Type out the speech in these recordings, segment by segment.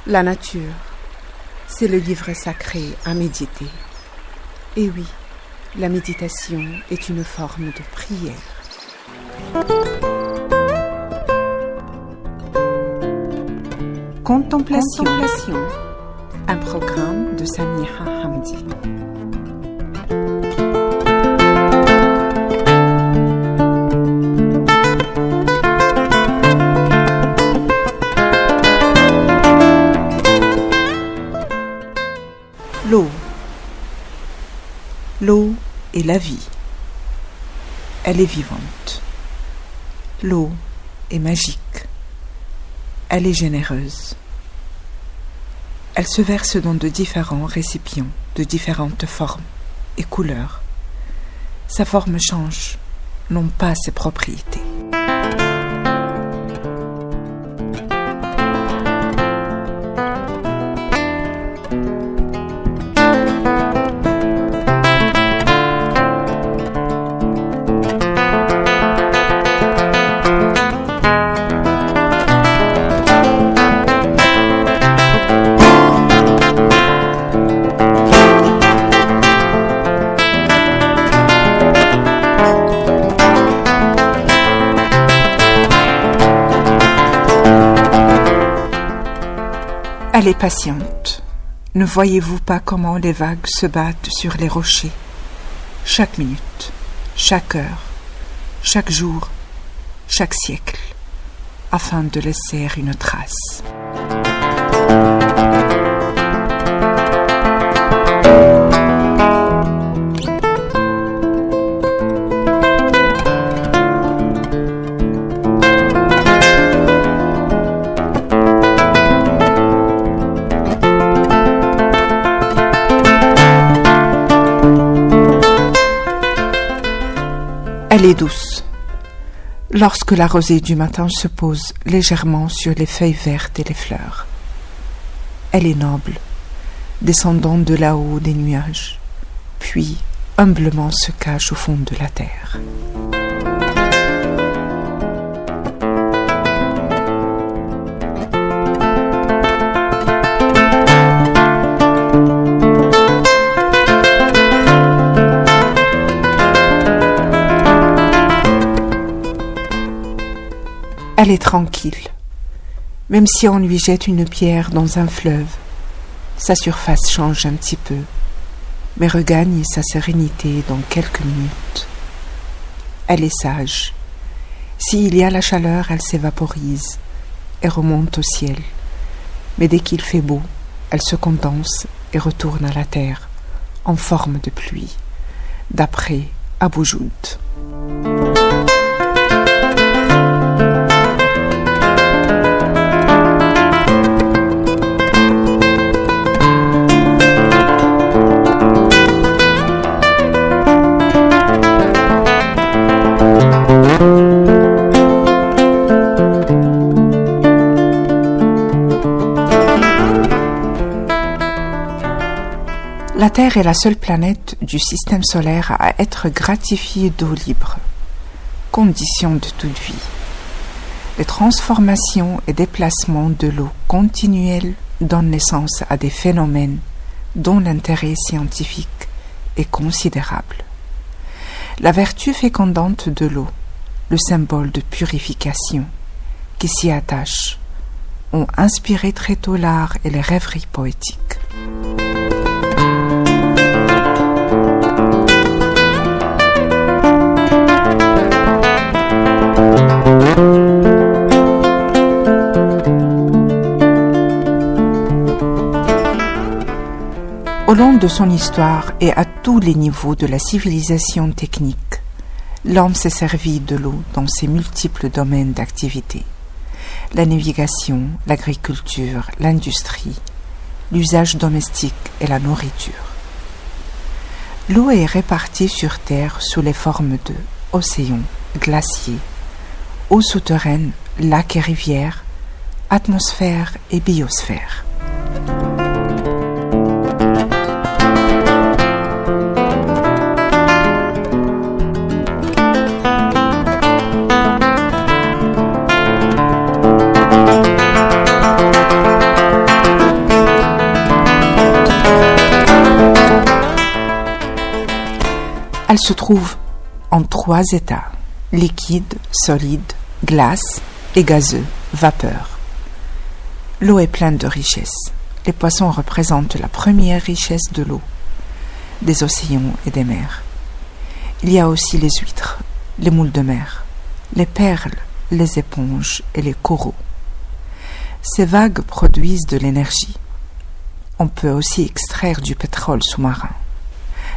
La nature, c'est le livre sacré à méditer. Et oui, la méditation est une forme de prière. Contemplation, un programme de Samira Hamdi. L'eau est la vie. Elle est vivante. L'eau est magique. Elle est généreuse. Elle se verse dans de différents récipients, de différentes formes et couleurs. Sa forme change, non pas ses propriétés. Elle est patiente. Ne voyez-vous pas comment les vagues se battent sur les rochers? Chaque minute, chaque heure, chaque jour, chaque siècle, afin de laisser une trace. Elle est douce. Lorsque la rosée du matin se pose légèrement sur les feuilles vertes et les fleurs. Elle est noble, descendant de là-haut des nuages, puis humblement se cache au fond de la terre. Elle est tranquille, même si on lui jette une pierre dans un fleuve, sa surface change un petit peu, mais regagne sa sérénité dans quelques minutes. Elle est sage. S'il y a la chaleur, elle s'évaporise et remonte au ciel, mais dès qu'il fait beau, elle se condense et retourne à la terre en forme de pluie, d'après Abu Joud. La Terre est la seule planète du système solaire à être gratifiée d'eau libre, condition de toute vie. Les transformations et déplacements de l'eau continuels donnent naissance à des phénomènes dont l'intérêt scientifique est considérable. La vertu fécondante de l'eau, le symbole de purification qui s'y attache, ont inspiré très tôt l'art et les rêveries poétiques. Au long de son histoire et à tous les niveaux de la civilisation technique, l'homme s'est servi de l'eau dans ses multiples domaines d'activité. La navigation, l'agriculture, l'industrie, l'usage domestique et la nourriture. L'eau est répartie sur Terre sous les formes de océans, glaciers, eaux souterraines, lacs et rivières, atmosphère et biosphère. Elle se trouve en 3 états, liquide, solide, glace et gazeux, vapeur. L'eau est pleine de richesses. Les poissons représentent la première richesse de l'eau, des océans et des mers. Il y a aussi les huîtres, les moules de mer, les perles, les éponges et les coraux. Ces vagues produisent de l'énergie. On peut aussi extraire du pétrole sous-marin.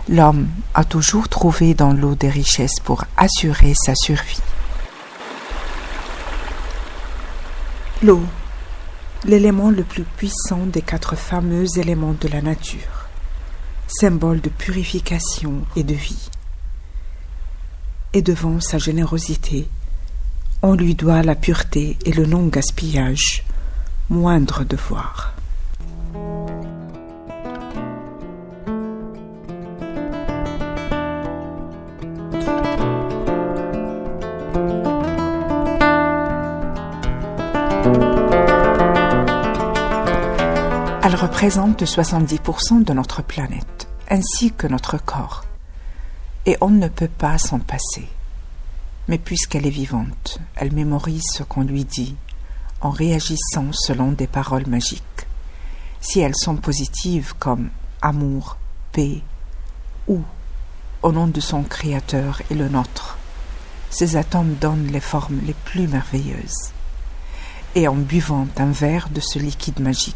L'homme a toujours trouvé dans l'eau des richesses pour assurer sa survie. L'eau, l'élément le plus puissant des 4 fameux éléments de la nature, symbole de purification et de vie. Et devant sa générosité, on lui doit la pureté et le non-gaspillage, moindre devoir. Elle représente 70% de notre planète, ainsi que notre corps, et on ne peut pas s'en passer. Mais puisqu'elle est vivante, elle mémorise ce qu'on lui dit, en réagissant selon des paroles magiques. Si elles sont positives comme amour, paix, ou au nom de son Créateur et le nôtre, ces atomes donnent les formes les plus merveilleuses. Et en buvant un verre de ce liquide magique,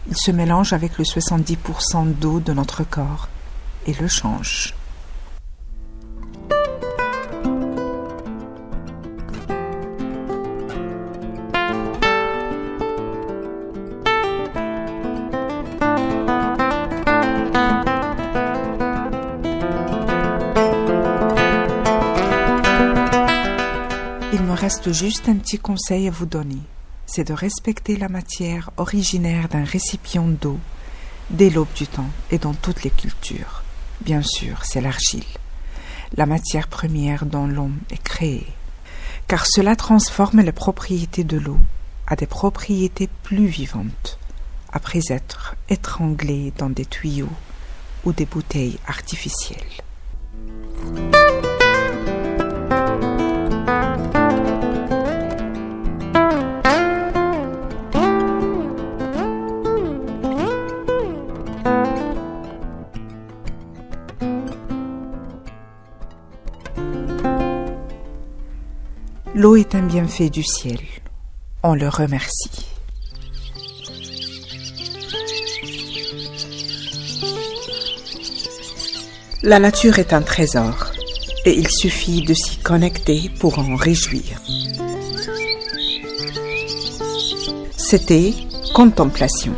il se mélange avec le 70% d'eau de notre corps et le change. Il me reste juste un petit conseil à vous donner. C'est de respecter la matière originaire d'un récipient d'eau dès l'aube du temps et dans toutes les cultures. Bien sûr, c'est l'argile, la matière première dont l'homme est créé, car cela transforme les propriétés de l'eau à des propriétés plus vivantes, après être étranglé dans des tuyaux ou des bouteilles artificielles. L'eau est un bienfait du ciel. On le remercie. La nature est un trésor et il suffit de s'y connecter pour en réjouir. C'était Contemplation.